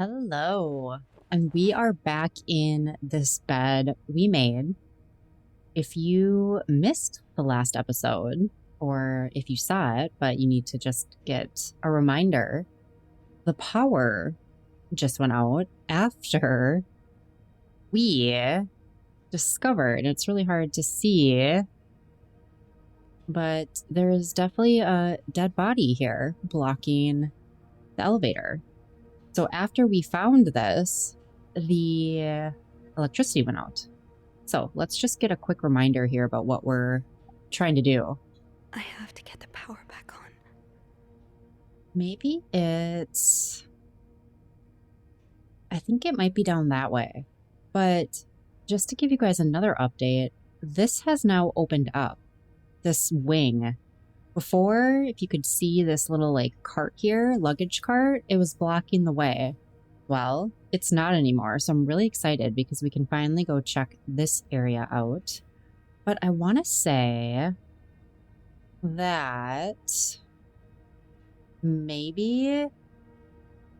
Hello. And we are back in this bed we made. If you missed the last episode, or if you saw it, but you need to just get a reminder, the power just went out after we discovered, and it's really hard to see, but there's definitely a dead body here blocking the elevator. So after we found this, the electricity went out. So let's just get a quick reminder here about what we're trying to do. I have to get the power back on. Maybe I think it might be down that way. But just to give you guys another update, this has now opened up, this wing. Before, if you could see this little cart here, luggage cart, it was blocking the way. Well, it's not anymore, so I'm really excited because we can finally go check this area out. But I want to say that maybe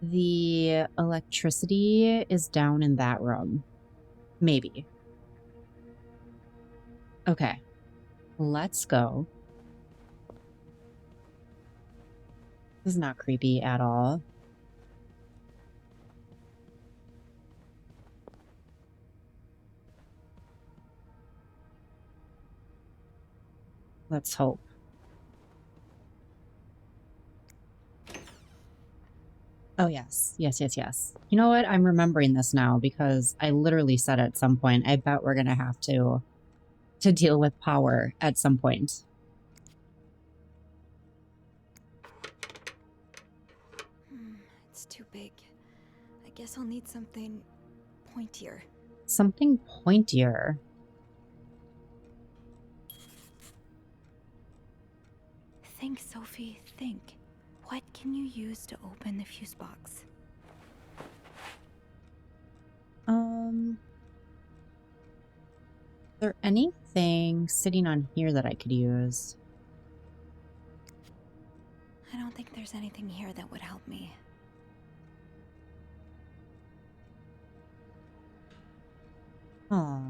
the electricity is down in that room. Maybe. Okay, let's go. This is not creepy at all. Let's hope. Oh, yes. Yes. You know what? I'm remembering this now because I literally said at some point, I bet we're going to have to deal with power at some point. It's too big. I guess I'll need something pointier. Something pointier. Think, Sophie, think. What can you use to open the fuse box? Is there anything sitting on here that I could use? I don't think there's anything here that would help me. Oh.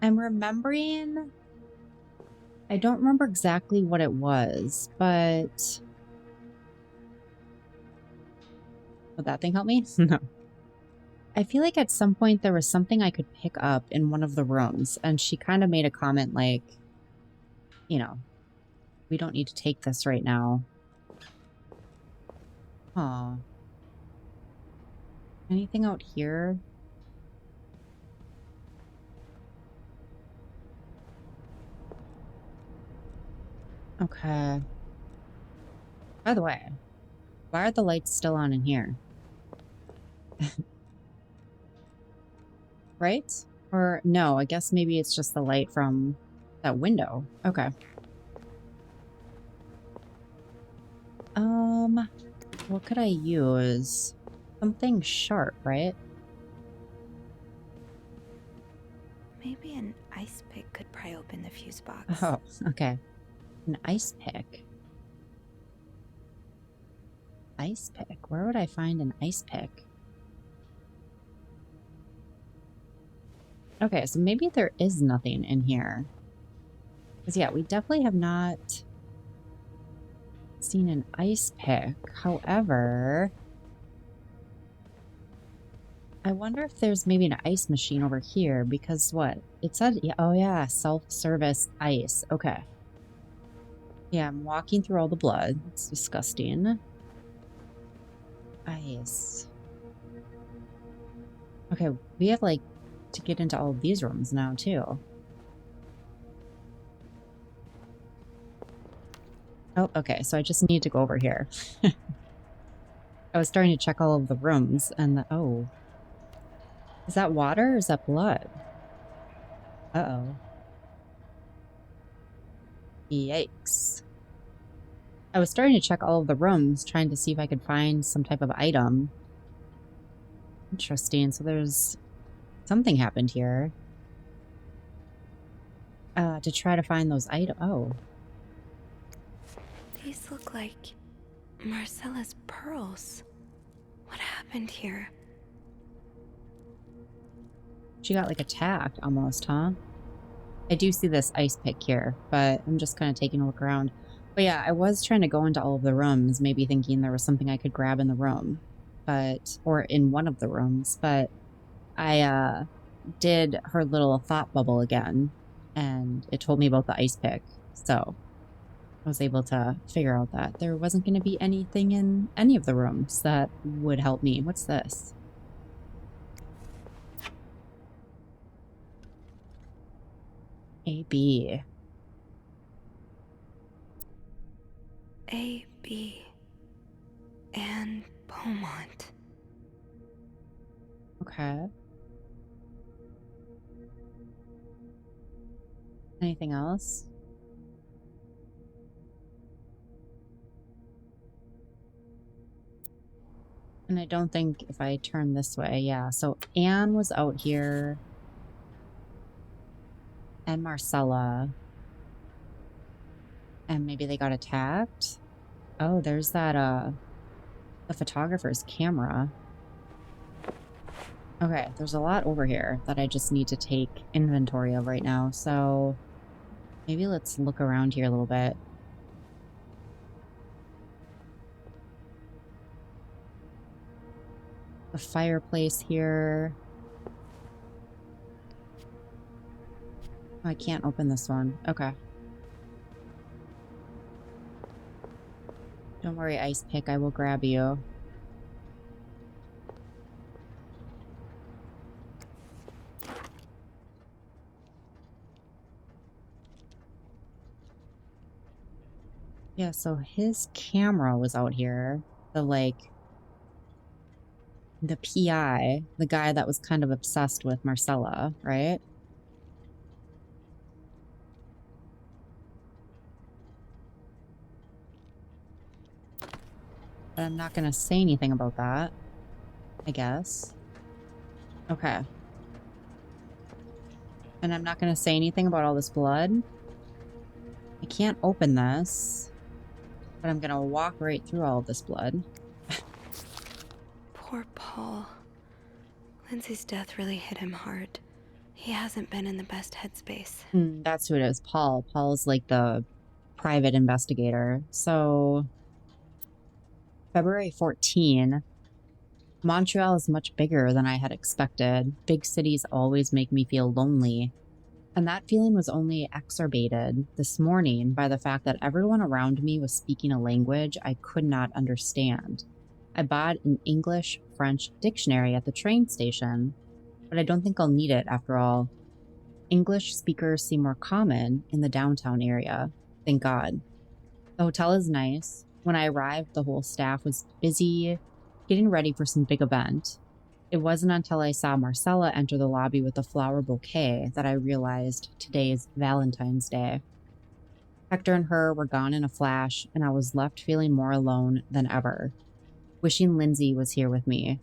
I'm remembering... I don't remember exactly what it was, but... Would that thing help me? No. I feel like at some point there was something I could pick up in one of the rooms, and she kind of made a comment like, you know, we don't need to take this right now. Oh. Anything out here? Okay. By the way, why are the lights still on in here? Right? Or no, I guess maybe it's just the light from that window. Okay. What could I use? Something sharp, right? Maybe an ice pick could pry open the fuse box. Oh, okay. An ice pick. Ice pick? Where would I find an ice pick? Okay, so maybe there is nothing in here. Because, yeah, we definitely have not seen an ice pick. However, I wonder if there's maybe an ice machine over here because what? It said, yeah, oh yeah, self-service ice. Okay. Yeah, I'm walking through all the blood. It's disgusting. Ice. Okay, we have to get into all of these rooms now too. Oh, okay, so I just need to go over here. I was starting to check all of the rooms and oh. Is that water or is that blood? Uh-oh. Yikes. I was starting to check all of the rooms, trying to see if I could find some type of item. Interesting. So there's something happened here. To try to find those items. Oh. These look like Marcella's pearls. What happened here? She got like attacked almost, huh? I do see this ice pick here, but I'm just kind of taking a look around. But yeah, I was trying to go into all of the rooms, maybe thinking there was something I could grab in the room, or in one of the rooms, but I did her little thought bubble again, and it told me about the ice pick. So I was able to figure out that there wasn't going to be anything in any of the rooms that would help me. What's this? AB. A.B. and Beaumont. Okay. Anything else? And I don't think if I turn this way, yeah. So Anne was out here. And Marcella. And maybe they got attacked. Oh, there's that, the photographer's camera. Okay, there's a lot over here that I just need to take inventory of right now. So maybe let's look around here a little bit. The fireplace here. Oh, I can't open this one. Okay. Don't worry, Ice Pick. I will grab you. Yeah, so his camera was out here. The PI, the guy that was kind of obsessed with Marcella, right? But I'm not going to say anything about that, I guess. Okay. And I'm not going to say anything about all this blood. I can't open this, but I'm going to walk right through all of this blood. Poor Paul. Lindsay's death really hit him hard. He hasn't been in the best headspace. That's who it is, Paul. Paul's like the private investigator. So, February 14. Montreal is much bigger than I had expected. Big cities always make me feel lonely. And that feeling was only exacerbated this morning by the fact that everyone around me was speaking a language I could not understand. I bought an English-French dictionary at the train station, but I don't think I'll need it after all. English speakers seem more common in the downtown area. Thank God. The hotel is nice. When I arrived, the whole staff was busy getting ready for some big event. It wasn't until I saw Marcella enter the lobby with a flower bouquet that I realized today is Valentine's Day. Hector and her were gone in a flash, and I was left feeling more alone than ever, wishing Lindsay was here with me.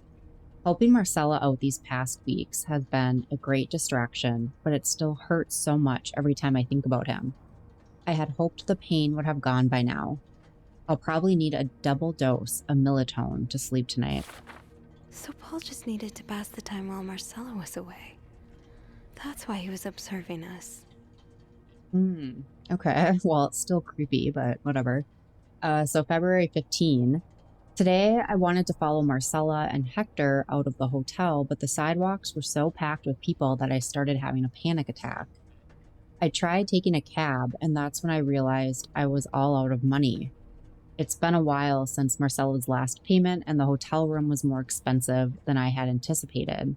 Helping Marcella out these past weeks has been a great distraction, but it still hurts so much every time I think about him. I had hoped the pain would have gone by now. I'll probably need a double dose of Militone to sleep tonight. So Paul just needed to pass the time while Marcella was away. That's why he was observing us. Okay. Well, it's still creepy, but whatever. So February 15. Today, I wanted to follow Marcella and Hector out of the hotel, but the sidewalks were so packed with people that I started having a panic attack. I tried taking a cab, and that's when I realized I was all out of money. It's been a while since Marcella's last payment, and the hotel room was more expensive than I had anticipated.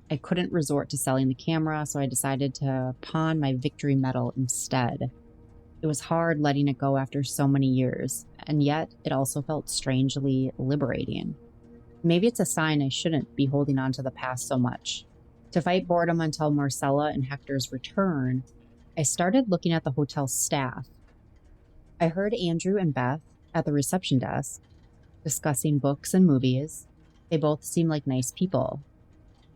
I couldn't resort to selling the camera, so I decided to pawn my victory medal instead. It was hard letting it go after so many years, and yet it also felt strangely liberating. Maybe it's a sign I shouldn't be holding on to the past so much. To fight boredom until Marcella and Hector's return, I started looking at the hotel staff. I heard Andrew and Beth at the reception desk discussing books and movies. They both seemed like nice people.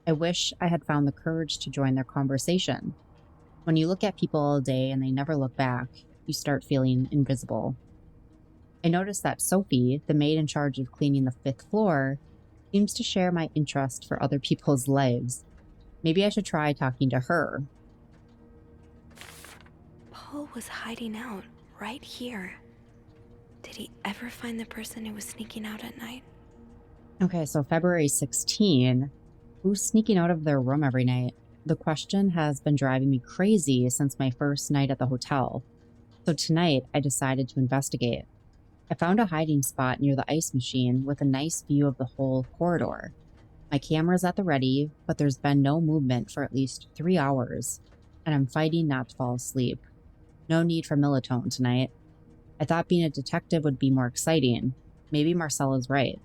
I wish I had found the courage to join their conversation. When you look at people all day and they never look back, you start feeling invisible. I noticed that Sophie, the maid in charge of cleaning the 5th floor, Seems to share my interest for other people's lives. Maybe I should try talking to her. Paul was hiding out right here. Did he ever find the person who was sneaking out at night? Okay, so February 16. Who's sneaking out of their room every night? The question has been driving me crazy since my first night at the hotel. So tonight, I decided to investigate. I found a hiding spot near the ice machine with a nice view of the whole corridor. My camera's at the ready, but there's been no movement for at least 3 hours, and I'm fighting not to fall asleep. No need for melatonin tonight. I thought being a detective would be more exciting. Maybe Marcella's right.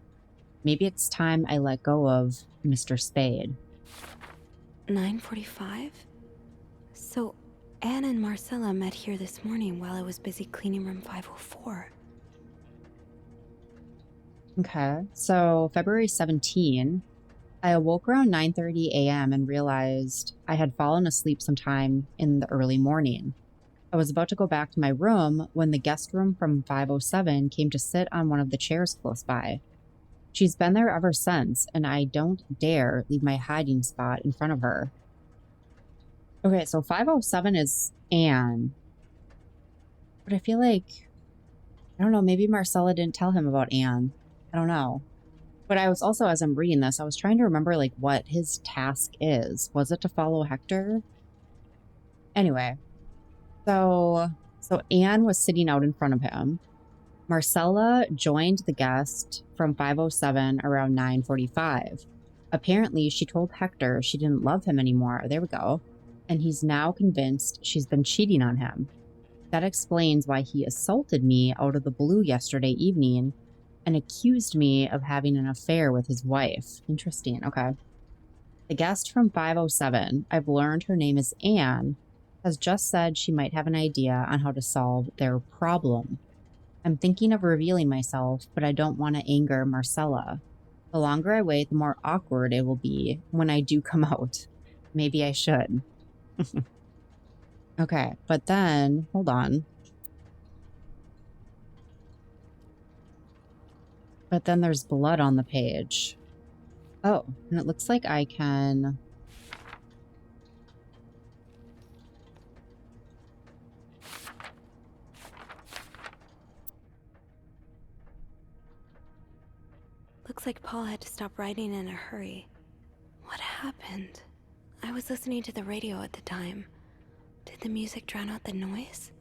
Maybe it's time I let go of Mr. Spade. 9:45? So Anne and Marcella met here this morning while I was busy cleaning room 504. Okay, so February 17, I awoke around 9:30 a.m. and realized I had fallen asleep sometime in the early morning. I was about to go back to my room when the guest room from 507 came to sit on one of the chairs close by. She's been there ever since, and I don't dare leave my hiding spot in front of her. Okay, so 507 is Anne. But I feel like, I don't know, maybe Marcella didn't tell him about Anne. I don't know. But I was also, as I'm reading this, I was trying to remember like what his task is. Was it to follow Hector? Anyway, so Anne was sitting out in front of him. Marcella joined the guest from 507 around 9:45. Apparently, she told Hector she didn't love him anymore. There we go. And he's now convinced she's been cheating on him. That explains why he assaulted me out of the blue yesterday evening and accused me of having an affair with his wife. Interesting. Okay. The guest from 507, I've learned her name is Anne, has just said she might have an idea on how to solve their problem. I'm thinking of revealing myself, but I don't want to anger Marcella. The longer I wait, the more awkward it will be when I do come out. Maybe I should. Okay, but then, hold on. But then there's blood on the page. Oh, and it looks like I can... Looks like Paul had to stop writing in a hurry. What happened? I was listening to the radio at the time. Did the music drown out the noise?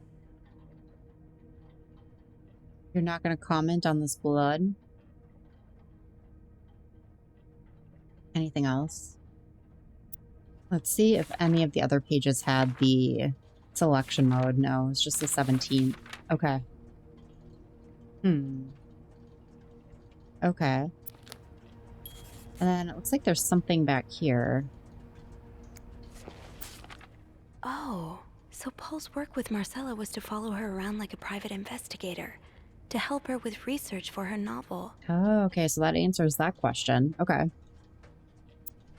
You're not going to comment on this blood? Anything else? Let's see if any of the other pages had the selection mode. No, it's just the 17th. Okay. Okay. And then it looks like there's something back here. Oh, so Paul's work with Marcella was to follow her around like a private investigator, to help her with research for her novel. Oh, okay. So that answers that question. Okay.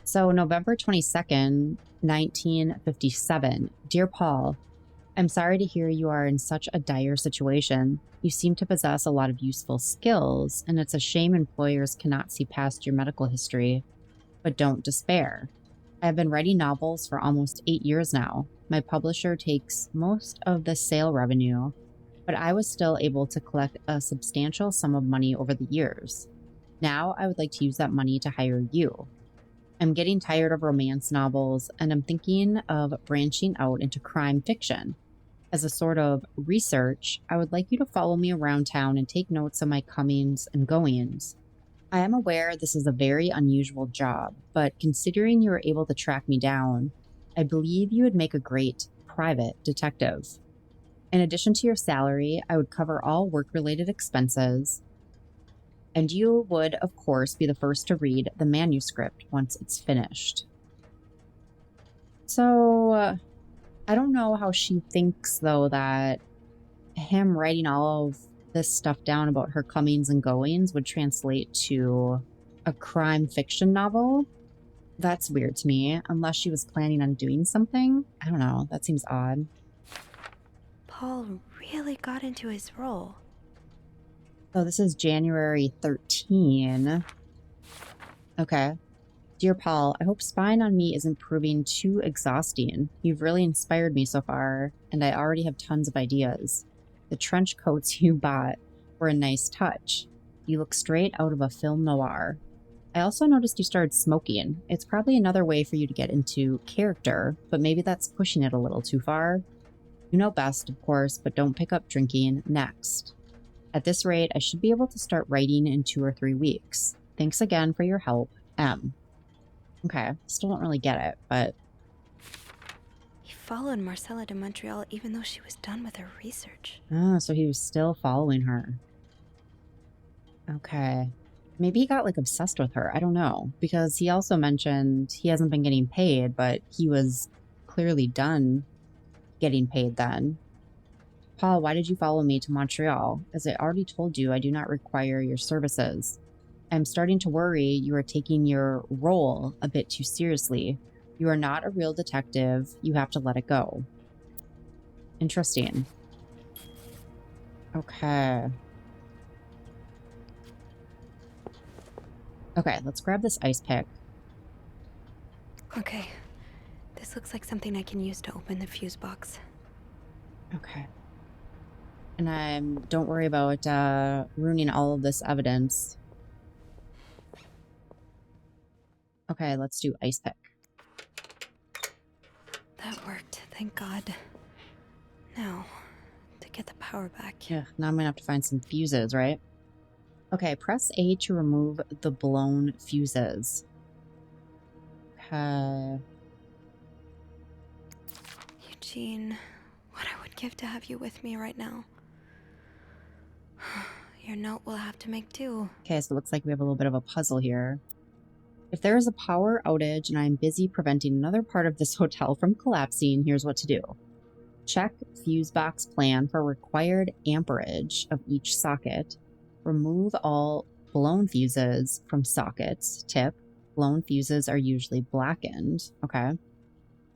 So November 22nd, 1957. Dear Paul, I'm sorry to hear you are in such a dire situation. You seem to possess a lot of useful skills, and it's a shame employers cannot see past your medical history. But don't despair. I have been writing novels for almost 8 years now. My publisher takes most of the sale revenue, but I was still able to collect a substantial sum of money over the years. Now I would like to use that money to hire you. I'm getting tired of romance novels, and I'm thinking of branching out into crime fiction. As a sort of research, I would like you to follow me around town and take notes of my comings and goings. I am aware this is a very unusual job, but considering you were able to track me down, I believe you would make a great private detective. In addition to your salary, I would cover all work-related expenses, and you would, of course, be the first to read the manuscript once it's finished. So, I don't know how she thinks, though, that him writing all of this stuff down about her comings and goings would translate to a crime fiction novel. That's weird to me, unless she was planning on doing something. I don't know. That seems odd. Paul really got into his role. So this is January 13. Okay. Dear Paul, I hope spying on me isn't proving too exhausting. You've really inspired me so far, and I already have tons of ideas. The trench coats you bought were a nice touch. You look straight out of a film noir. I also noticed you started smoking. It's probably another way for you to get into character, but maybe that's pushing it a little too far. You know best, of course, but don't pick up drinking next. At this rate, I should be able to start writing in 2 or 3 weeks. Thanks again for your help, M. Okay, still don't really get it, but He followed Marcella to Montreal even though she was done with her research. so he was still following her. Okay. Maybe he got like obsessed with her. I don't know. Because he also mentioned he hasn't been getting paid, but he was clearly done getting paid then. Paul, why did you follow me to Montreal? As I already told you, I do not require your services. I'm starting to worry you are taking your role a bit too seriously. You are not a real detective. You have to let it go. Interesting. Okay. Okay, let's grab this ice pick. Okay. This looks like something I can use to open the fuse box. Okay. And don't worry about ruining all of this evidence. Okay, let's do ice pick. That worked, thank God. Now, to get the power back. Yeah, now I'm gonna have to find some fuses, right? Okay, press A to remove the blown fuses. Okay. Eugene, what I would give to have you with me right now. Your note will have to make do. Okay, so it looks like we have a little bit of a puzzle here. If there is a power outage and I'm busy preventing another part of this hotel from collapsing, here's what to do. Check fuse box plan for required amperage of each socket. Remove all blown fuses from sockets. Tip, blown fuses are usually blackened. Okay.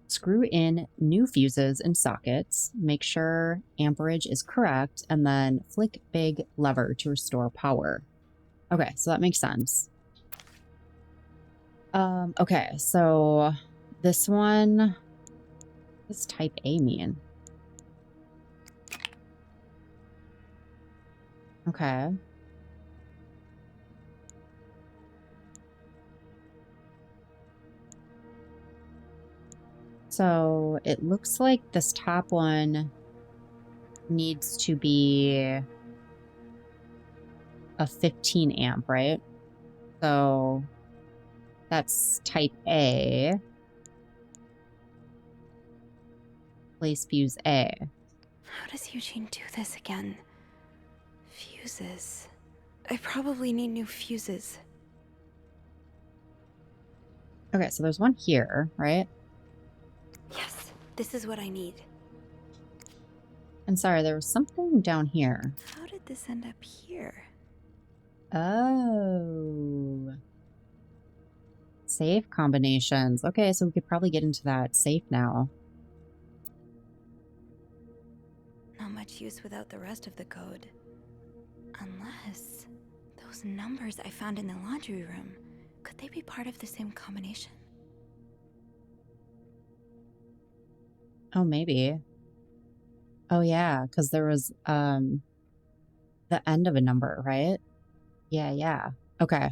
Screw in new fuses in sockets. Make sure amperage is correct, and then flick big lever to restore power. Okay, so that makes sense. Okay, so this one, what does type A mean? Okay. So it looks like this top one needs to be a 15 amp, right? So that's type A. Place fuse A. How does Eugene do this again? Fuses. I probably need new fuses. Okay, so there's one here, right? Yes, this is what I need. And sorry, there was something down here. How did this end up here? Oh. Safe combinations. Okay, so we could probably get into that safe now. Not much use without the rest of the code. Unless those numbers I found in the laundry room, could they be part of the same combination? Oh, maybe. Oh, yeah, because there was the end of a number, right? Yeah. Okay.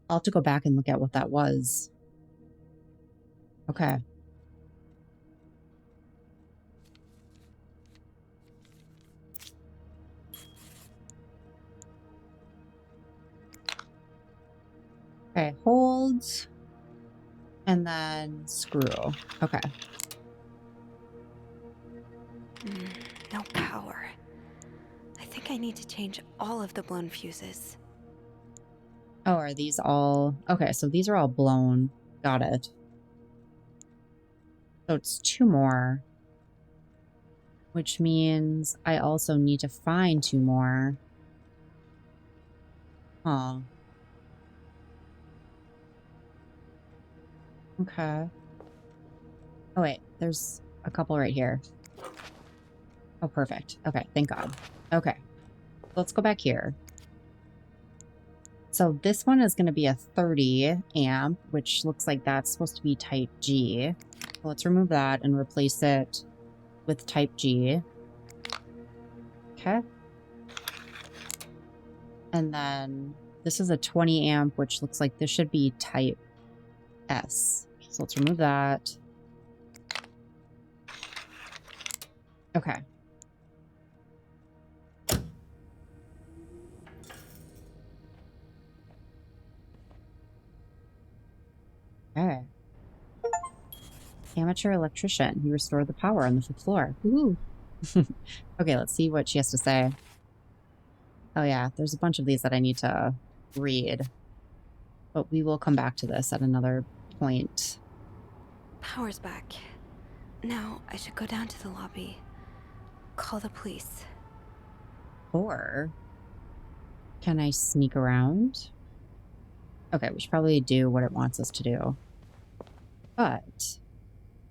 I'll have to go back and look at what that was. Okay. Okay, hold. And then screw. Okay. No power. I think I need to change all of the blown fuses. Oh, are these all... Okay, so these are all blown. Got it. So it's 2 more. Which means I also need to find 2 more. Huh. Okay. Oh, wait. There's a couple right here. Oh, perfect. Okay, thank God. Okay. Let's go back here. So this one is going to be a 30 amp, which looks like that's supposed to be type G. So let's remove that and replace it with type G. Okay. And then this is a 20 amp, which looks like this should be type S. So let's remove that. Okay. Okay. Amateur electrician. He restored the power on the 5th floor. Woohoo. Okay, let's see what she has to say. Oh yeah, there's a bunch of these that I need to read. But we will come back to this at another point. Power's back. Now I should go down to the lobby. Call the police. Or can I sneak around? Okay, we should probably do what it wants us to do. But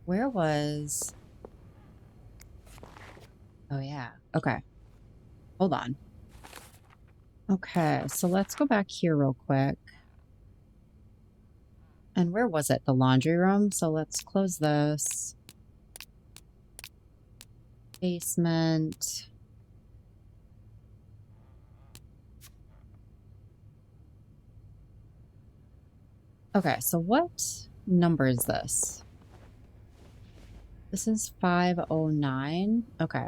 where was... Oh yeah, okay. Hold on. Okay, so let's go back here real quick. And where was it? The laundry room? So let's close this. Basement. Okay, so what number is this? This is 509. Okay.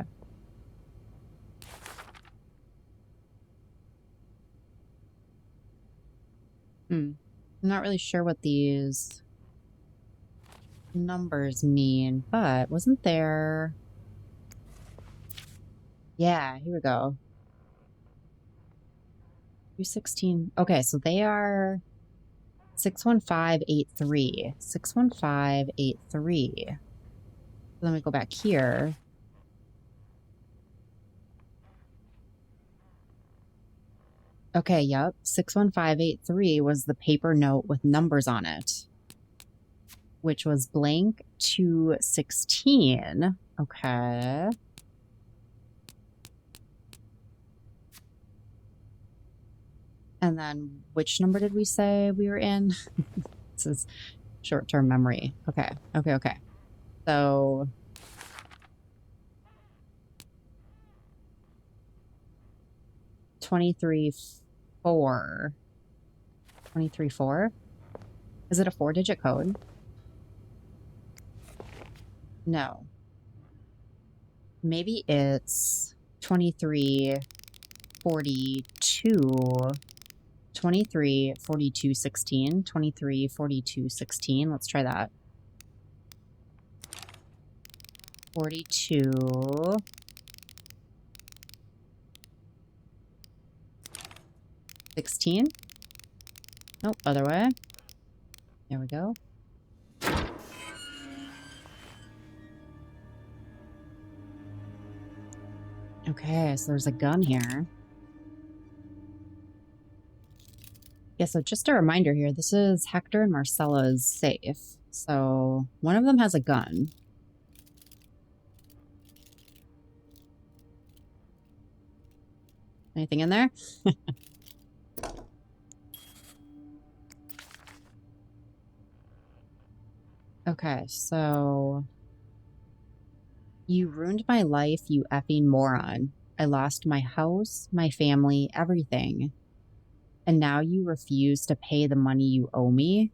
I'm not really sure what these numbers mean, but wasn't there... Yeah, here we go. 216. Okay, so they are 61583. 61583. Let me go back here. Okay, yep. 61583 was the paper note with numbers on it, which was blank to 16. Okay. And then which number did we say we were in? This is short-term memory. Okay, okay, okay. So... 23-4. 23-4? Is it a 4-digit code? No. Maybe it's 23-42. 23-42-16. 23-42-16. Let's try that. 42. 16. Nope, other way. There we go. Okay, so there's a gun here. Yeah, so just a reminder here, this is Hector and Marcella's safe. So one of them has a gun. Anything in there? Okay, so... You ruined my life, you effing moron. I lost my house, my family, everything. And now you refuse to pay the money you owe me?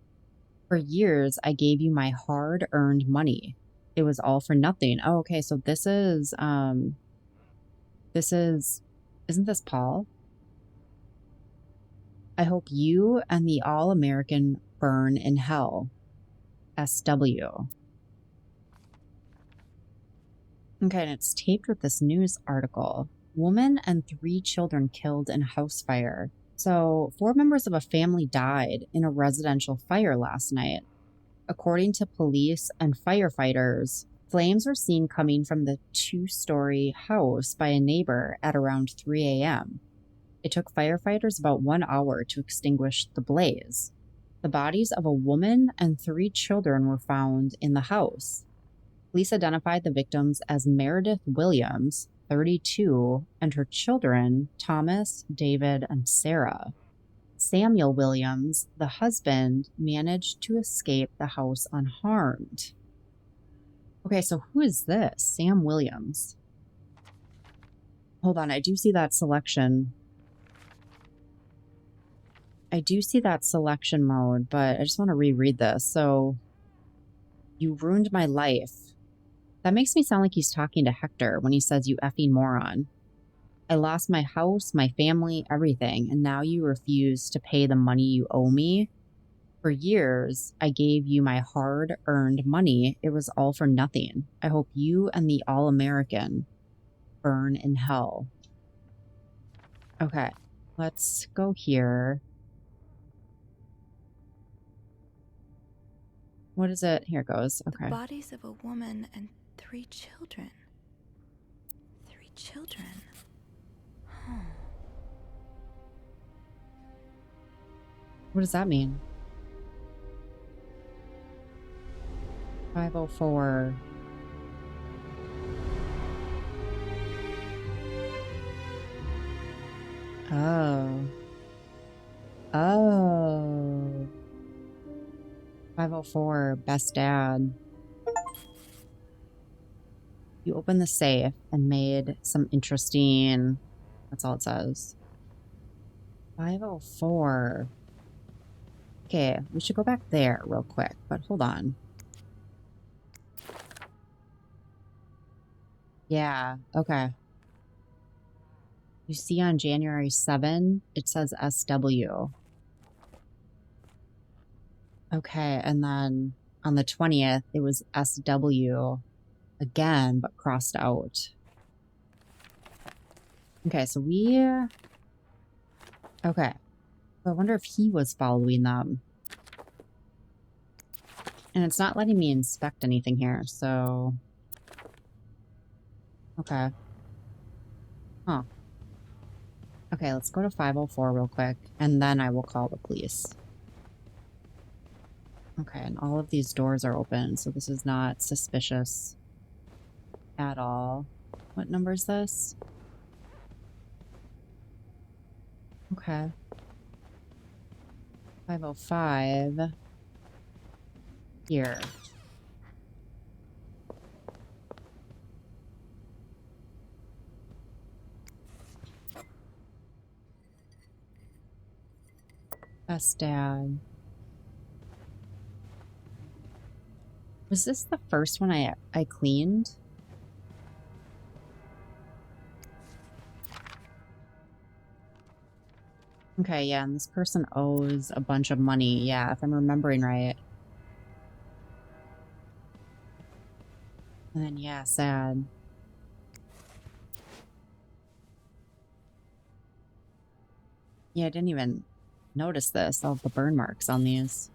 For years, I gave you my hard-earned money. It was all for nothing. Oh, okay, so this is, isn't this Paul? I hope you and the All-American burn in hell. SW. Okay, and it's taped with this news article. Woman and 3 children killed in house fire. So 4 members of a family died in a residential fire last night. According to police and firefighters, flames were seen coming from the 2-story house by a neighbor at around 3 a.m. It took firefighters about 1 hour to extinguish the blaze. The bodies of a woman and 3 children were found in the house. Police identified the victims as Meredith Williams, 32, and her children, Thomas, David, and Sarah. Samuel Williams, the husband, managed to escape the house unharmed. Okay, so who is this? Sam Williams. Hold on, I do see that selection. I do see that selection mode, but I just want to reread this. So, you ruined my life. That makes me sound like he's talking to Hector when he says, you effing moron. I lost my house, my family, everything, and now you refuse to pay the money you owe me? For years, I gave you my hard-earned money. It was all for nothing. I hope you and the All-American burn in hell. Okay, let's go here. What is it? Here it goes. Okay. The bodies of a woman and 3 children. 3 children. Oh. What does that mean? 504. Oh. Oh. 504, best dad. You opened the safe and made some interesting... That's all it says. 504. Okay, we should go back there real quick, but hold on. Yeah, okay. You see on January 7, it says SW. Okay, and then on the 20th, it was SW again, but crossed out. Okay, so we... Okay. So I wonder if he was following them. And it's not letting me inspect anything here, so... Okay. Huh. Okay, let's go to 504 real quick, and then I will call the police. Okay, and all of these doors are open, so this is not suspicious at all. What number is this? Okay. 505. Here. Best dad. Was this the first one I cleaned? Okay, yeah, and this person owes a bunch of money. Yeah, if I'm remembering right. And then, yeah, sad. Yeah, I didn't even notice this, all the burn marks on these.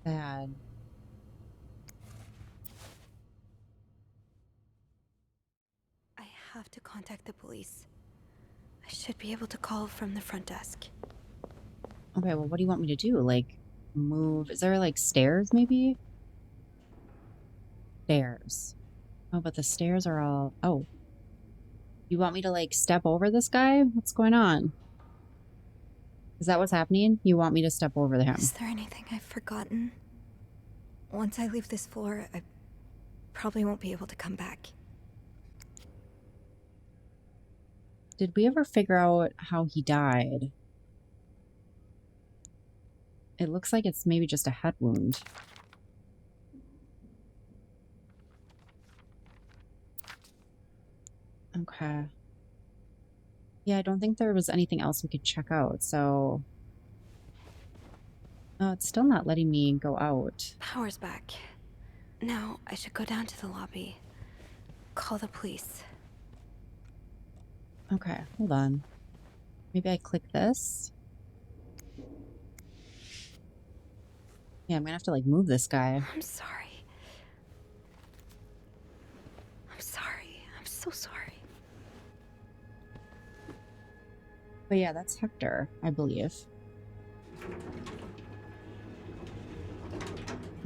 Sad. I have to contact the police. I should be able to call from the front desk. Okay, well, what do you want me to do? Like, move? Is there, like, stairs, maybe? Stairs. Oh, but the stairs are all... Oh. You want me to, like, step over this guy? What's going on? Is that what's happening? You want me to step over him? Is there anything I've forgotten? Once I leave this floor, I probably won't be able to come back. Did we ever figure out how he died? It looks like it's maybe just a head wound. Okay. Yeah, I don't think there was anything else we could check out, so... Oh, it's still not letting me go out. Power's back. Now, I should go down to the lobby. Call the police. Okay, hold on. Maybe I click this? Yeah, I'm gonna have to, like, move this guy. I'm sorry. I'm sorry. I'm so sorry. But yeah, that's Hector, I believe.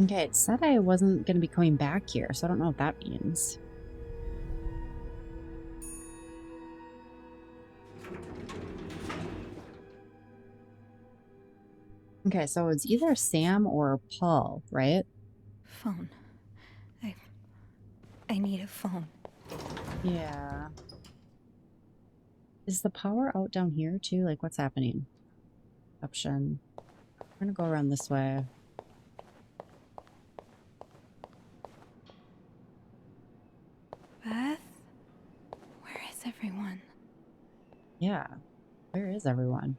Okay, it said I wasn't going to be coming back here, so I don't know what that means. Okay, so it's either Sam or Paul, right? Phone. I... I need a phone. Yeah. Is the power out down here too? Like, what's happening? Option. We're gonna go around this way. Beth? Where is everyone? Yeah. Where is everyone?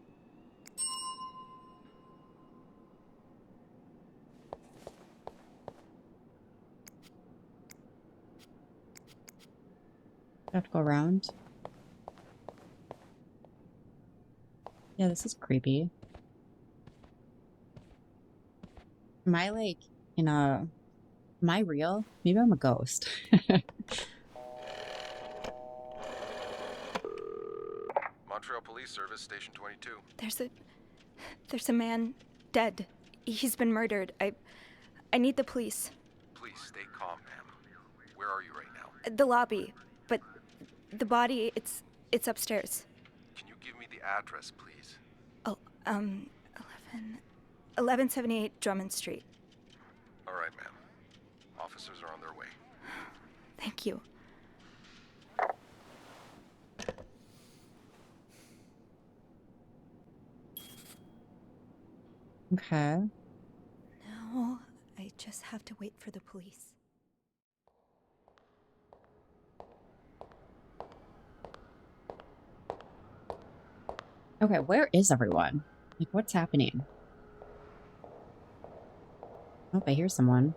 I have to go around. Yeah, this is creepy. Am I like in a... Am I real? Maybe I'm a ghost. Montreal Police Service, Station 22. There's a man dead. He's been murdered. I need the police. Please stay calm, ma'am. Where are you right now? The lobby. But the body, it's upstairs. Can you give me the address, please? Oh, 1178 Drummond Street. All right, ma'am. Officers are on their way. Thank you. Okay. Now, I just have to wait for the police. Okay, where is everyone? Like, what's happening? Oh, I hear someone.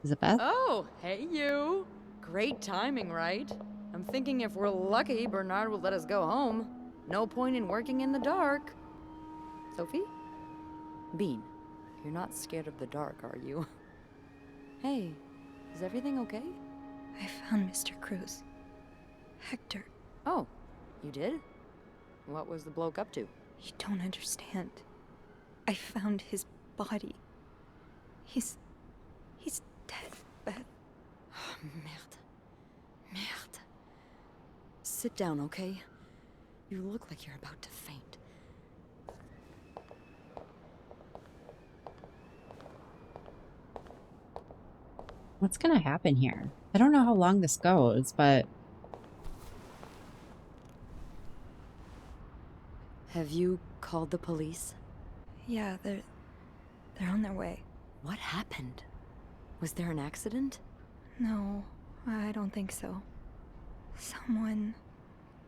Is it Beth? Oh, hey you. Great timing, right? I'm thinking if we're lucky, Bernard will let us go home. No point in working in the dark. Sophie? Bean, you're not scared of the dark, are you? Hey, is everything okay? I found Mr. Cruz. Hector, Oh, you did? What was the bloke up to? you don't understand. I found his body. He's dead, Beth. Merde. Merde. Sit down, okay? You look like you're about to faint. What's gonna happen here? I don't know how long this goes, but... Have you called the police? Yeah, they're on their way. What happened? Was there an accident? No, I don't think so. Someone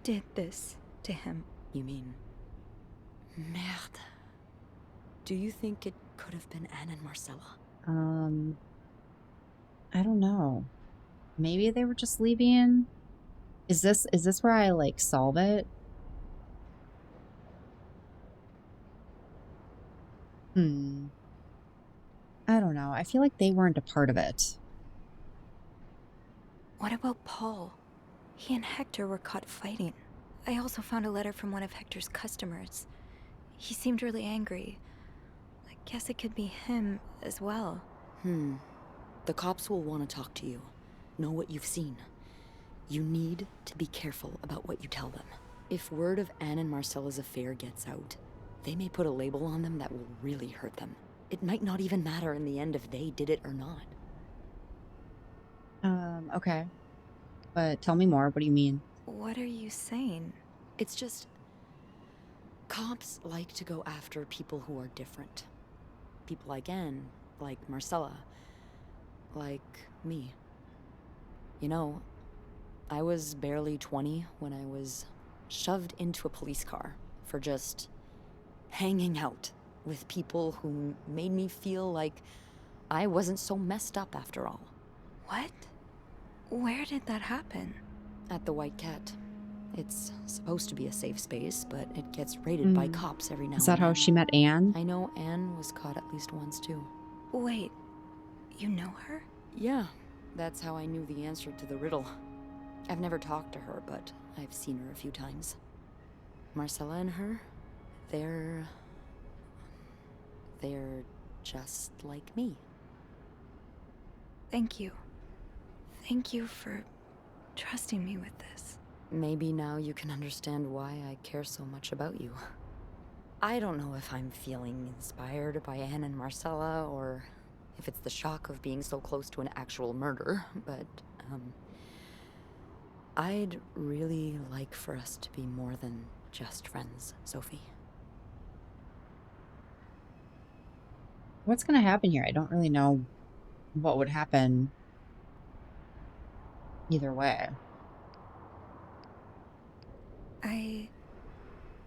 did this to him. You mean... Merde. Do you think it could have been Anne and Marcella? I don't know. Maybe they were just leaving? Is this where I, like, solve it? I don't know. I feel like they weren't a part of it. What about Paul? He and Hector were caught fighting. I also found a letter from one of Hector's customers. He seemed really angry. I guess it could be him as well. The cops will want to talk to you. Know what you've seen. You need to be careful about what you tell them. If word of Anne and Marcella's affair gets out, they may put a label on them that will really hurt them. It might not even matter in the end if they did it or not. Okay. But tell me more. What do you mean? What are you saying? It's just... cops like to go after people who are different. People like Anne, like Marcella, like me. You know, I was barely 20 when I was shoved into a police car for just hanging out with people who made me feel like I wasn't so messed up after all. What? Where did that happen? At the White Cat. It's supposed to be a safe space, but it gets raided by cops every now and then. Is that how she met Anne? I know Anne was caught at least once, too. Wait, you know her? Yeah, that's how I knew the answer to the riddle. I've never talked to her, but I've seen her a few times. Marcella and her, they're just like me. Thank you. Thank you for trusting me with this. Maybe now you can understand why I care so much about you. I don't know if I'm feeling inspired by Anne and Marcella, or if it's the shock of being so close to an actual murder, but, I'd really like for us to be more than just friends, Sophie. What's going to happen here? I don't really know what would happen either way.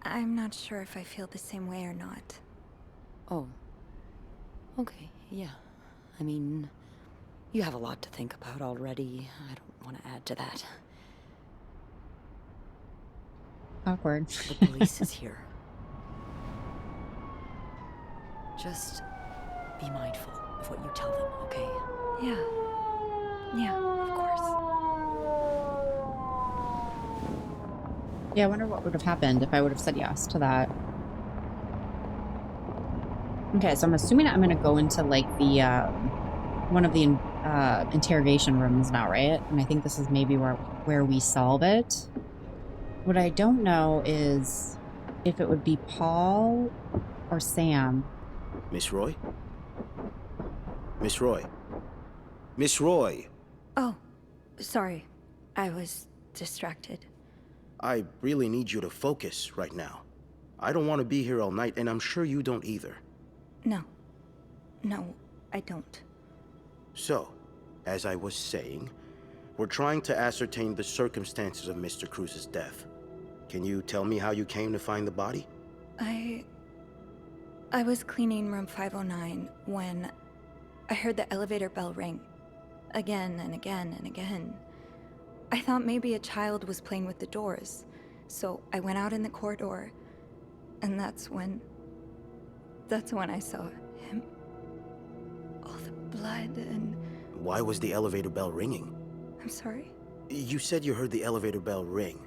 I'm not sure if I feel the same way or not. Oh. Okay, yeah. I mean, you have a lot to think about already. I don't want to add to that. Awkward. The police is here. Just be mindful of what you tell them, okay? Yeah, of course. Yeah, I wonder what would have happened if I would have said yes to that. Okay, so I'm assuming I'm going to go into like the one of the interrogation rooms now, right? And I think this is maybe where we solve it. What I don't know is if it would be Paul or Sam. Miss Roy? Miss Roy? Miss Roy! Oh, sorry. I was distracted. I really need you to focus right now. I don't want to be here all night, and I'm sure you don't either. No, I don't. So, as I was saying, we're trying to ascertain the circumstances of Mr. Cruz's death. Can you tell me how you came to find the body? I was cleaning room 509 when I heard the elevator bell ring. Again and again and again. I thought maybe a child was playing with the doors, so I went out in the corridor, and that's when I saw him. All the blood and... Why was the elevator bell ringing? I'm sorry? You said you heard the elevator bell ring.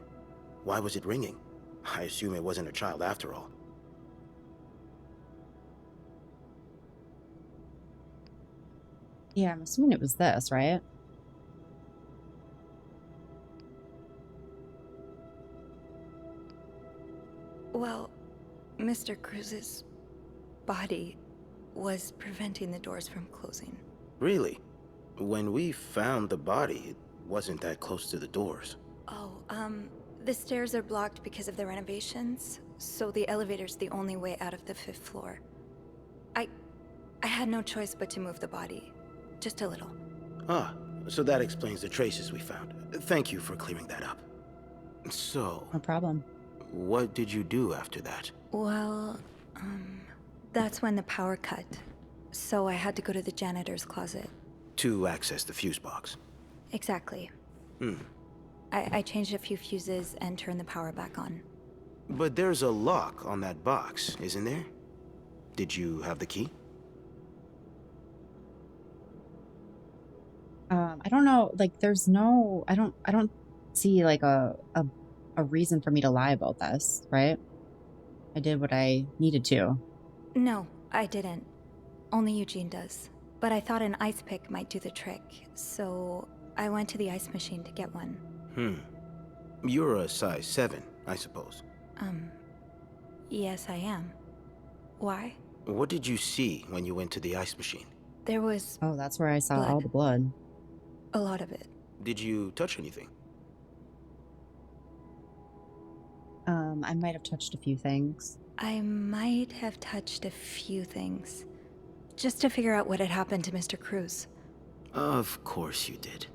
Why was it ringing? I assume it wasn't a child after all. Yeah, I'm assuming it was this, right? Well, Mr. Cruz's body was preventing the doors from closing. Really? When we found the body, it wasn't that close to the doors. Oh, the stairs are blocked because of the renovations, so the elevator's the only way out of the 5th floor. I had no choice but to move the body. Just a little. Ah, so that explains the traces we found. Thank you for clearing that up. So, No problem. what did you do after that? Well, that's when the power cut. So I had to go to the janitor's closet. To access the fuse box. Exactly. I changed a few fuses and turned the power back on. But there's a lock on that box, isn't there? Did you have the key? I don't know, like there's no, I don't see like a reason for me to lie about this, right? I did what I needed to. No, I didn't. Only Eugene does. But I thought an ice pick might do the trick, so I went to the ice machine to get one. You're a size 7, I suppose. Yes, I am. Why? What did you see when you went to the ice machine? There was Oh, that's where I saw all Blood. the blood. a lot of it. Did you touch anything? I might have touched a few things. I might have touched a few things. Just to figure out what had happened to Mr. Cruz. Of course you did.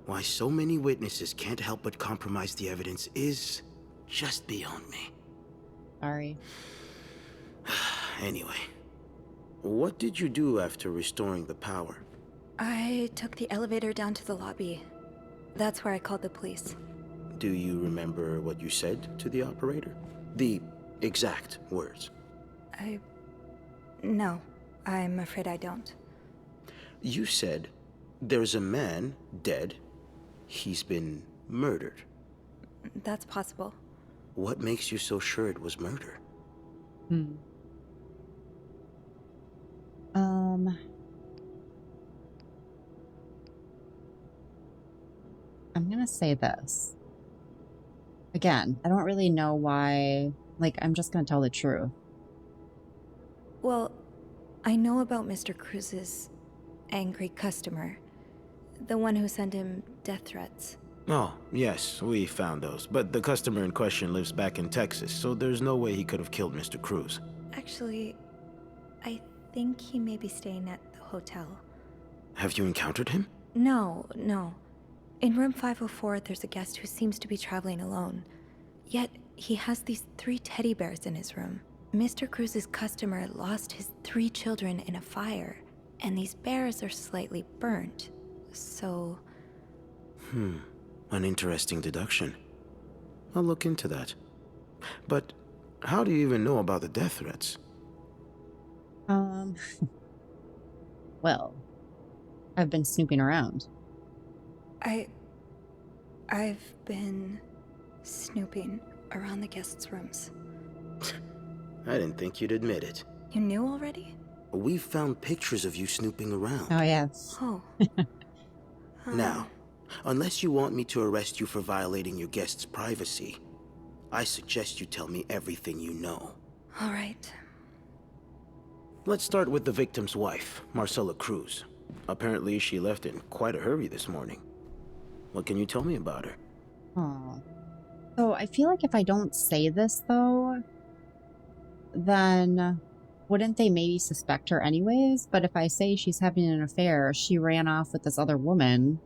Why so many witnesses can't help but compromise the evidence is just beyond me. Sorry. Anyway, what did you do after restoring the power? I took the elevator down to the lobby. That's where I called the police. Do you remember what you said to the operator? The exact words. No, I'm afraid I don't. You said, there's a man dead. He's been murdered. That's possible. What makes you so sure it was murder? I'm gonna say this. Again, I don't really know why, like, I'm just gonna tell the truth. Well, I know about Mr. Cruz's angry customer. The one who sent him death threats. Oh, yes, we found those. But the customer in question lives back in Texas, so there's no way he could have killed Mr. Cruz. Actually, I think he may be staying at the hotel. Have you encountered him? No. In room 504, there's a guest who seems to be traveling alone. Yet, he has these 3 teddy bears in his room. Mr. Cruz's customer lost his 3 children in a fire, and these bears are slightly burnt. So... An interesting deduction. I'll look into that. But how do you even know about the death threats? Well, I've been snooping around. I've been snooping around the guests' rooms. I didn't think you'd admit it. You knew already? We've found pictures of you snooping around. Oh, yes. Oh. Now, unless you want me to arrest you for violating your guest's privacy, I suggest you tell me everything you know. All right. Let's start with the victim's wife, Marcella Cruz. Apparently, she left in quite a hurry this morning. What can you tell me about her? Oh. So I feel like if I don't say this, though, then wouldn't they maybe suspect her anyways? But if I say she's having an affair, she ran off with this other woman,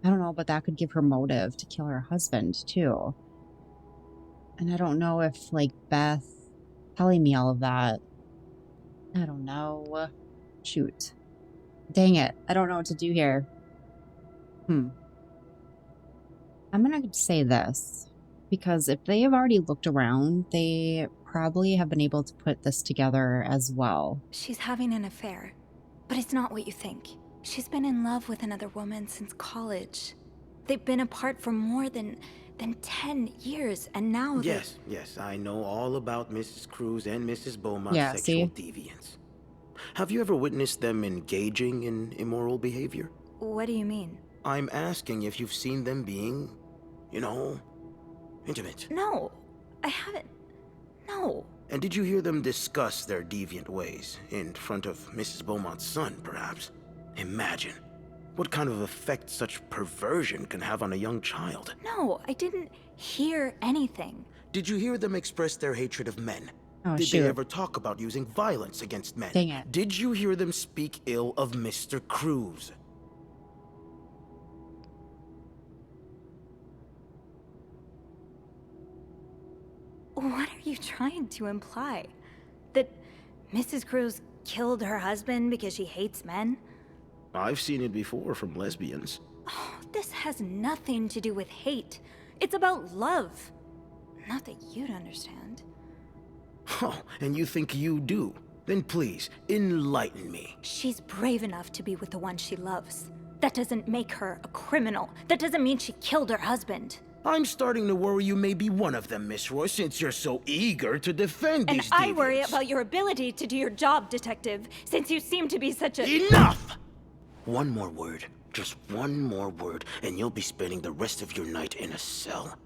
I don't know, but that could give her motive to kill her husband, too. And I don't know if, like, Beth telling me all of that, I don't know. Shoot. Dang it. I don't know what to do here. I'm going to say this, because if they have already looked around, they probably have been able to put this together as well. She's having an affair, but it's not what you think. She's been in love with another woman since college. They've been apart for more than 10 years, and now Yes, I know all about Mrs. Cruz and Mrs. Beaumont's Yeah, sexual see? deviance. Have you ever witnessed them engaging in immoral behavior? What do you mean? I'm asking if you've seen them being, intimate. No, I haven't. No. And did you hear them discuss their deviant ways in front of Mrs. Beaumont's son, perhaps? Imagine what kind of effect such perversion can have on a young child. No, I didn't hear anything. Did you hear them express their hatred of men? Oh, Did shoot. they ever talk about using violence against men? Dang it. Did you hear them speak ill of Mr. Cruz? What are you trying to imply? That Mrs. Cruz killed her husband because she hates men? I've seen it before from lesbians. Oh, this has nothing to do with hate. It's about love. Not that you'd understand. Oh, and you think you do? Then please, enlighten me. She's brave enough to be with the one she loves. That doesn't make her a criminal. That doesn't mean she killed her husband. I'm starting to worry you may be one of them, Miss Roy, since you're so eager to defend And these I worry deviants. about your ability to do your job, detective, since you seem to be such a— Enough! One more word, just one more word, and you'll be spending the rest of your night in a cell.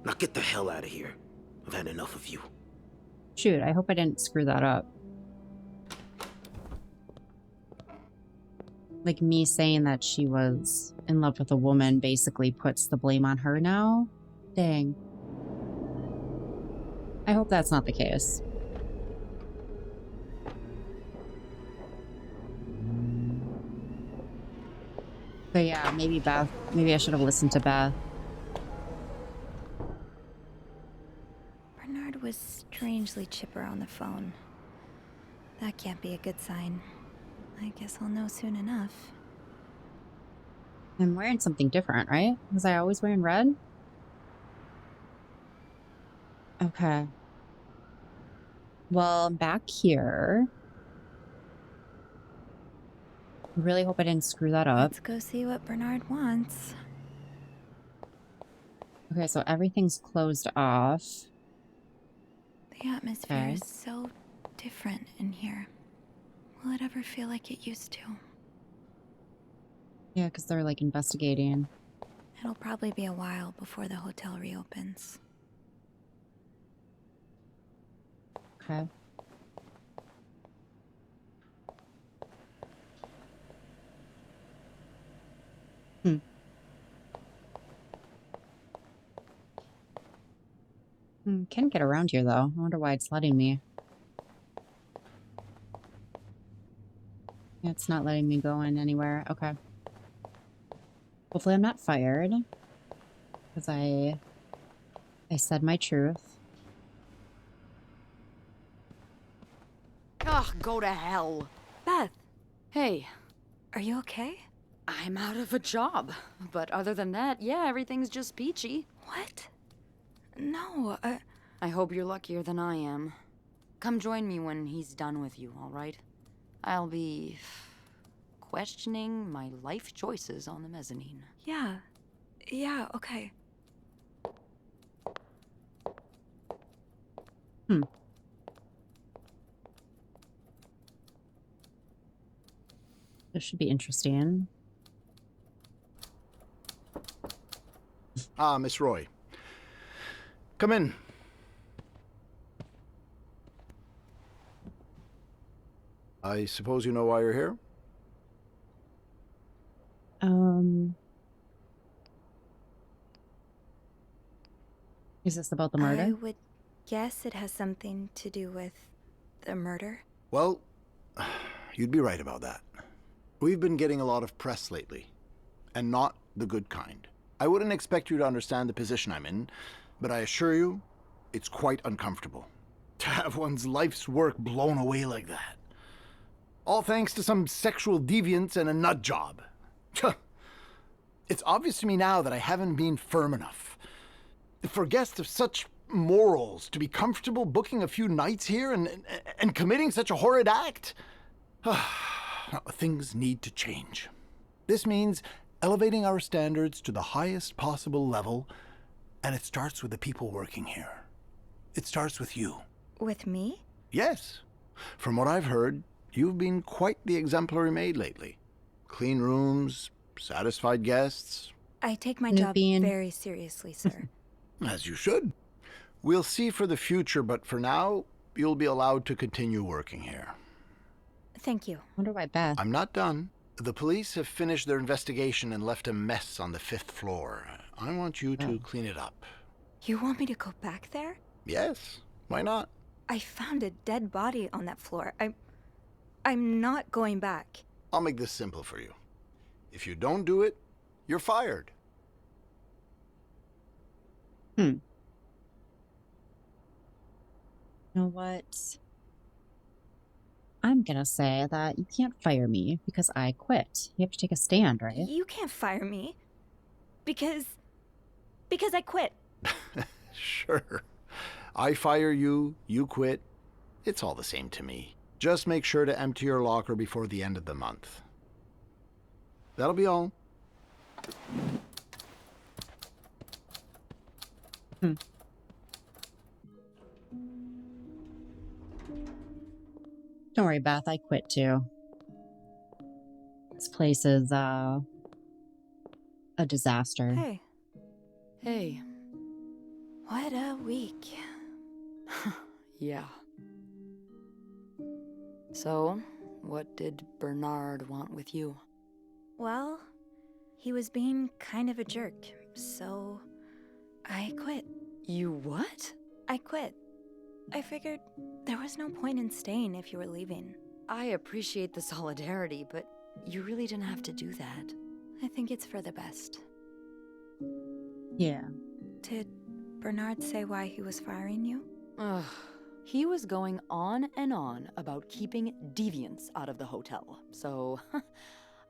Now get the hell out of here. I've had enough of you. Shoot, I hope I didn't screw that up. Like, me saying that she was in love with a woman basically puts the blame on her now? Dang. I hope that's not the case. But yeah, maybe Beth. Maybe I should have listened to Beth. Bernard was strangely chipper on the phone. That can't be a good sign. I guess I'll know soon enough. I'm wearing something different, right? Was I always wearing red? Okay. Well, I'm back here. I really hope I didn't screw that up. Let's go see what Bernard wants. Okay, so everything's closed off. The atmosphere Okay. is so different in here. Will it ever feel like it used to? Yeah, because they're like investigating. It'll probably be a while before the hotel reopens. Okay. Hmm. Can get around here, though. I wonder why it's letting me. It's not letting me go in anywhere. Okay. Hopefully I'm not fired. Because I said my truth. Ugh, go to hell. Beth, Hey, are you okay? I'm out of a job. But other than that, yeah, everything's just peachy. What? No, I hope you're luckier than I am. Come join me when he's done with you, all right? I'll be questioning my life choices on the mezzanine. yeah. Yeah, okay. Hmm. This should be interesting. Ah, Miss Roy. Come in. I suppose you know why you're here? Is this about the murder? I would guess it has something to do with the murder. Well, you'd be right about that. We've been getting a lot of press lately, and not the good kind. I wouldn't expect you to understand the position I'm in, but I assure you, it's quite uncomfortable. To have one's life's work blown away like that. All thanks to some sexual deviance and a nut job. It's obvious to me now that I haven't been firm enough. For guests of such morals to be comfortable booking a few nights here and committing such a horrid act? Things need to change. This means elevating our standards to the highest possible level, and it starts with the people working here. It starts with you. With me? Yes. From what I've heard, you've been quite the exemplary maid lately. Clean rooms, satisfied guests. I take my New job bean. very seriously, sir. As you should. We'll see for the future, but for now, you'll be allowed to continue working here. Thank you. Wonder why Beth. I'm not done. The police have finished their investigation and left a mess on the 5th floor. I want you to clean it up. You want me to go back there? Yes, why not? I found a dead body on that floor. I'm not going back. I'll make this simple for you. If you don't do it, you're fired. You know what? I'm gonna say that you can't fire me because I quit. You have to take a stand, right? You can't fire me. Because I quit. Sure. I fire you, you quit. It's all the same to me. Just make sure to empty your locker before the end of the month. That'll be all. Don't worry, Beth. I quit too. This place is a disaster. Hey, Hey. what a week. Yeah. So, what did Bernard want with you? Well, he was being kind of a jerk, so I quit. You what? I quit. I figured there was no point in staying if you were leaving. I appreciate the solidarity, but you really didn't have to do that. I think it's for the best. Yeah. Did Bernard say why he was firing you? Ugh. He was going on and on about keeping deviants out of the hotel, so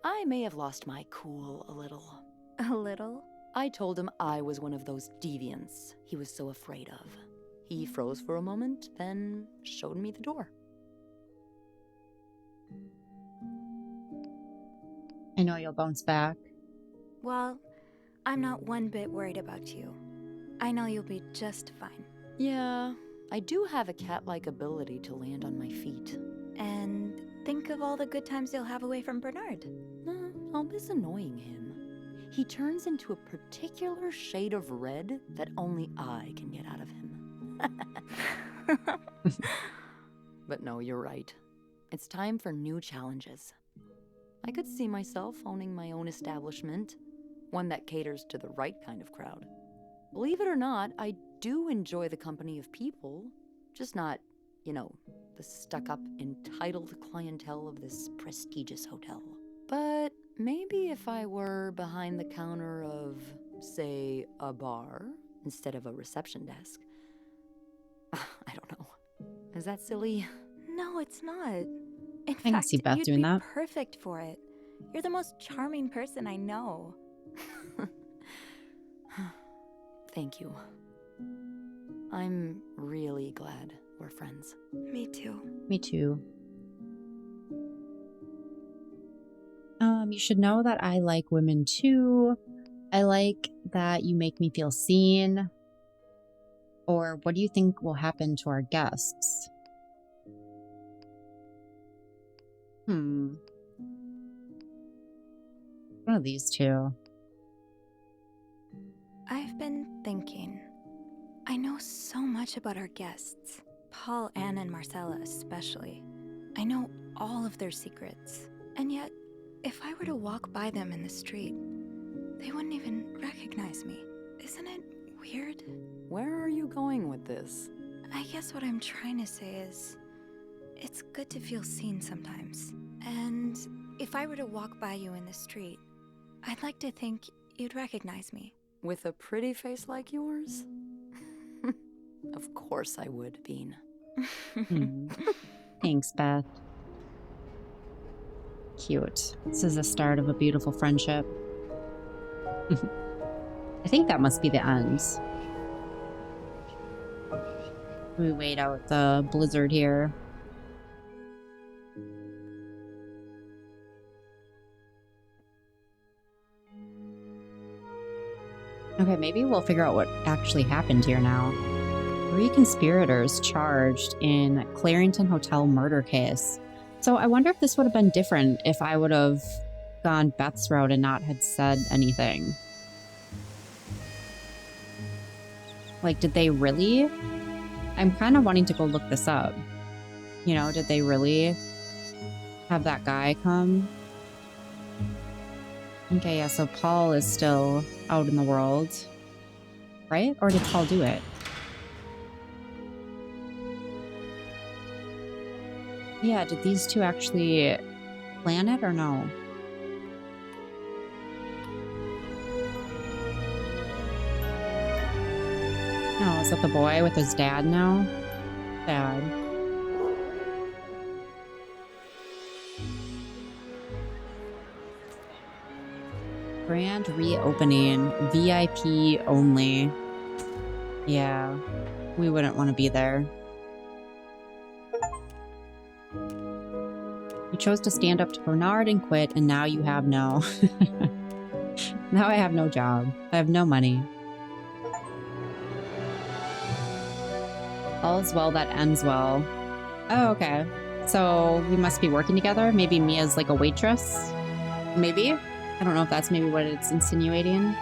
I may have lost my cool a little. A little? I told him I was one of those deviants he was so afraid of. He froze for a moment, then showed me the door. I know you'll bounce back. Well, I'm not one bit worried about you. I know you'll be just fine. Yeah, I do have a cat-like ability to land on my feet. And think of all the good times you'll have away from Bernard. I'll miss annoying him. He turns into a particular shade of red that only I can get out of him. But no, you're right. It's time for new challenges. I could see myself owning my own establishment, one that caters to the right kind of crowd. Believe it or not, I do enjoy the company of people, just not, the stuck-up, entitled clientele of this prestigious hotel. But maybe if I were behind the counter of, say, a bar instead of a reception desk. I don't know. Is that silly? No, it's not. In I can see Beth you'd doing be that. perfect for it. You're the most charming person I know. Thank you. I'm really glad we're friends. Me too. Me too. You should know that I like women too. I like that you make me feel seen. Or what do you think will happen to our guests? One of these two. I've been thinking. I know so much about our guests. Paul, Anne, and Marcella especially. I know all of their secrets. And yet, if I were to walk by them in the street, they wouldn't even recognize me. Isn't it weird? Where are you going with this? I guess what I'm trying to say is, it's good to feel seen sometimes. And if I were to walk by you in the street, I'd like to think you'd recognize me. With a pretty face like yours? Of course I would, Bean. Thanks, Beth. Cute. This is the start of a beautiful friendship. I think that must be the end. We wait out the blizzard here. Okay, maybe we'll figure out what actually happened here now. 3 conspirators charged in Clarington Hotel murder case. So I wonder if this would have been different if I would have gone Beth's route and not had said anything. Like, did they really? I'm kind of wanting to go look this up. Did they really have that guy come? Okay, yeah, so Paul is still out in the world, right? Or did Paul do it? Yeah, did these two actually plan it or no? No, is that the boy with his dad now? Dad. Grand reopening, VIP only. Yeah, we wouldn't want to be there. You chose to stand up to Bernard and quit, and now you have no... Now I have no job. I have no money. All's well that ends well. Oh, okay. So we must be working together? Maybe Mia's like a waitress? Maybe? I don't know if that's maybe what it's insinuating.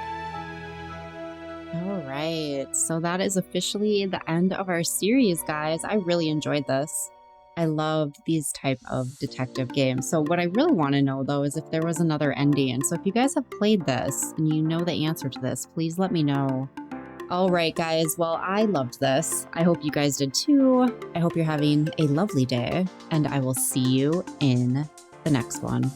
All right. So that is officially the end of our series, guys. I really enjoyed this. I love these type of detective games. So what I really want to know, though, is if there was another ending. So if you guys have played this and you know the answer to this, please let me know. All right, guys. Well, I loved this. I hope you guys did too. I hope you're having a lovely day, and I will see you in the next one.